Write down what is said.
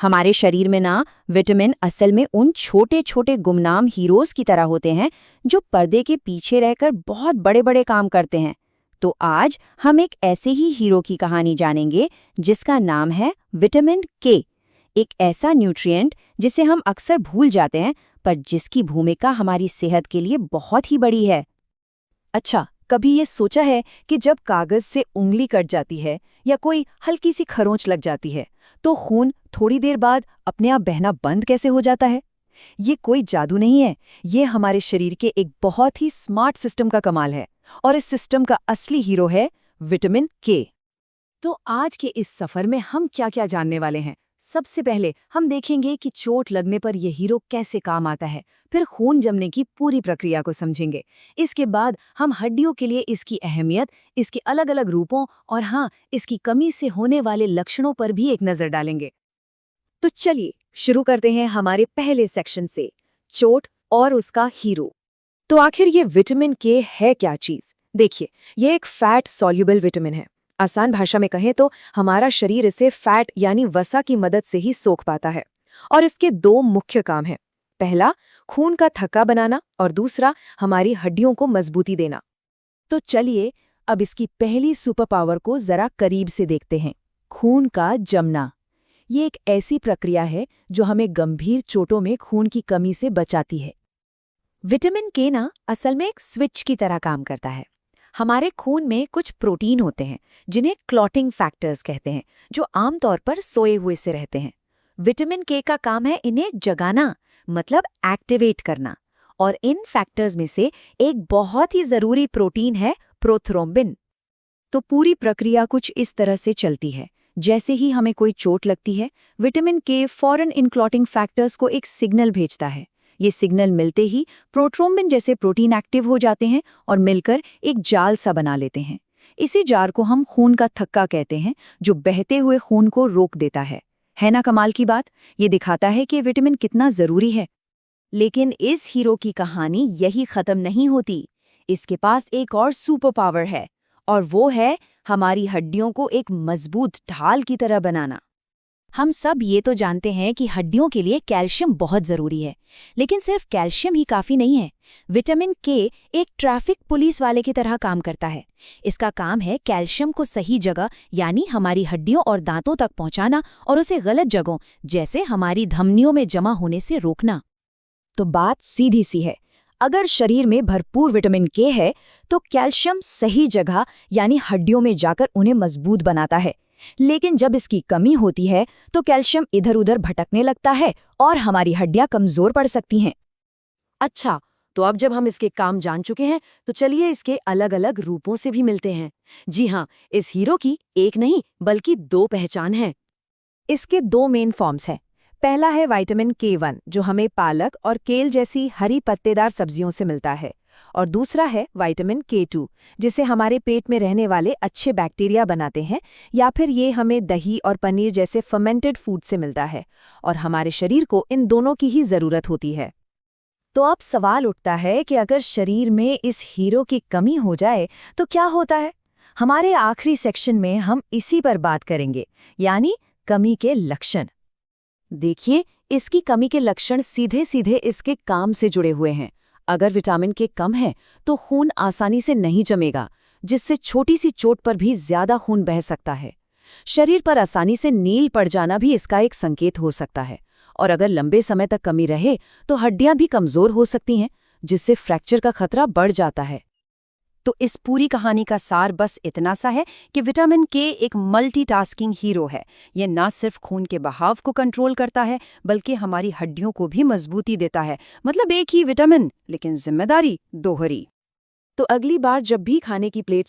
हमारे शरीर में ना विटामिन असल में उन छोटे छोटे गुमनाम हीरोज की तरह होते हैं जो पर्दे के पीछे रहकर बहुत बड़े बड़े काम करते हैं। तो आज हम एक ऐसे ही हीरो की कहानी जानेंगे जिसका नाम है विटामिन के। एक ऐसा न्यूट्रिएंट जिसे हम अक्सर भूल जाते हैं पर जिसकी भूमिका हमारी सेहत के लिए बहुत ही बड़ी है। अच्छा, कभी ये सोचा है कि जब कागज से उंगली कट जाती है या कोई हल्की सी खरोंच लग जाती है तो खून थोड़ी देर बाद अपने आप बहना बंद कैसे हो जाता है? ये कोई जादू नहीं है, ये हमारे शरीर के एक बहुत ही स्मार्ट सिस्टम का कमाल है। और इस सिस्टम का असली हीरो है विटामिन के। तो आज के इस सफर में हम क्या-क्या जानने वाले हैं? सबसे पहले हम देखेंगे कि चोट लगने पर यह हीरो कैसे काम आता है, फिर खून जमने की पूरी प्रक्रिया को समझेंगे। इसके बाद हम हड्डियों के लिए इसकी अहमियत, इसके अलग-अलग रूपों और हाँ, इसकी कमी से होने वाले लक्षणों पर भी एक नजर डालेंगे। तो चलिए शुरू करते हैं हमारे पहले सेक्शन से, चोट और उसका हीरो। तो आखिर ये विटामिन के है क्या चीज? देखिए, ये एक फैट सॉल्युबल विटामिन है। आसान भाषा में कहें तो हमारा शरीर इसे फैट यानी वसा की मदद से ही सोख पाता है। और इसके दो मुख्य काम हैं। पहला, खून का थक्का बनाना और दूसरा, हमारी हड्डियों को मजबूती देना। तो चलिए अब इसकी पहली सुपर पावर को जरा करीब से देखते हैं, खून का जमना। ये एक ऐसी प्रक्रिया है जो हमें गंभीर चोटों में खून की कमी से बचाती है। विटामिन के ना असल में एक स्विच की तरह काम करता है। हमारे खून में कुछ प्रोटीन होते हैं जिन्हें क्लॉटिंग फैक्टर्स कहते हैं, जो आमतौर पर सोए हुए से रहते हैं। विटामिन के का काम है इन्हें जगाना, मतलब एक्टिवेट करना। और इन फैक्टर्स में से एक बहुत ही जरूरी प्रोटीन है प्रोथ्रोम्बिन। तो पूरी प्रक्रिया कुछ इस तरह से चलती है, जैसे ही हमें कोई चोट लगती है, विटामिन के फौरन इन क्लॉटिंग फैक्टर्स को एक सिग्नल भेजता है। ये सिग्नल मिलते ही प्रोथ्रोम्बिन जैसे प्रोटीन एक्टिव हो जाते हैं और मिलकर एक जाल सा बना लेते हैं। इसी जाल को हम खून का थक्का कहते हैं, जो बहते हुए खून को रोक देता है ना कमाल की बात? ये दिखाता है कि विटामिन कितना जरूरी है। लेकिन इस हीरो की कहानी यही खत्म नहीं होती। इसके पास एक और सुपर पावर है, और वो है हमारी हड्डियों को एक मजबूत ढाल की तरह बनाना। हम सब ये तो जानते हैं कि हड्डियों के लिए कैल्शियम बहुत जरूरी है, लेकिन सिर्फ कैल्शियम ही काफी नहीं है। विटामिन के एक ट्रैफिक पुलिस वाले की तरह काम करता है। इसका काम है कैल्शियम को सही जगह यानी हमारी हड्डियों और दांतों तक पहुंचाना और उसे गलत जगहों जैसे हमारी धमनियों में जमा होने से रोकना। तो बात सीधी सी है, अगर शरीर में भरपूर विटामिन के है तो कैल्शियम सही जगह यानी हड्डियों में जाकर उन्हें मजबूत बनाता है। लेकिन जब इसकी कमी होती है तो कैल्शियम इधर उधर भटकने लगता है और हमारी हड्डियां कमजोर पड़ सकती हैं। अच्छा, तो अब जब हम इसके काम जान चुके हैं तो चलिए इसके अलग अलग रूपों से भी मिलते हैं। जी हाँ, इस हीरो की एक नहीं बल्कि दो पहचान है। इसके दो मेन फॉर्म्स हैं। पहला है विटामिन के1, जो हमें पालक और केल जैसी हरी पत्तेदार सब्जियों से मिलता है। और दूसरा है विटामिन के2, जिसे हमारे पेट में रहने वाले अच्छे बैक्टीरिया बनाते हैं, या फिर ये हमें दही और पनीर जैसे फर्मेंटेड फूड से मिलता है। और हमारे शरीर को इन दोनों की ही जरूरत होती है। तो अब सवाल उठता है कि अगर शरीर में इस हीरो की कमी हो जाए तो क्या होता है? हमारे आखिरी सेक्शन में हम इसी पर बात करेंगे, यानी कमी के लक्षण। देखिए, इसकी कमी के लक्षण सीधे सीधे इसके काम से जुड़े हुए हैं। अगर विटामिन के कम है तो खून आसानी से नहीं जमेगा, जिससे छोटी सी चोट पर भी ज्यादा खून बह सकता है। शरीर पर आसानी से नील पड़ जाना भी इसका एक संकेत हो सकता है। और अगर लंबे समय तक कमी रहे तो हड्डियां भी कमजोर हो सकती हैं, जिससे फ्रैक्चर का खतरा बढ़ जाता है। तो इस पूरी कहानी का सार बस इतना सा है कि विटामिन के एक मल्टीटास्किंग हीरो है। ये ना सिर्फ खून के बहाव को कंट्रोल करता है बल्कि हमारी हड्डियों को भी मजबूती देता है। मतलब एक ही विटामिन लेकिन जिम्मेदारी दोहरी। तो अगली बार जब भी खाने की प्लेट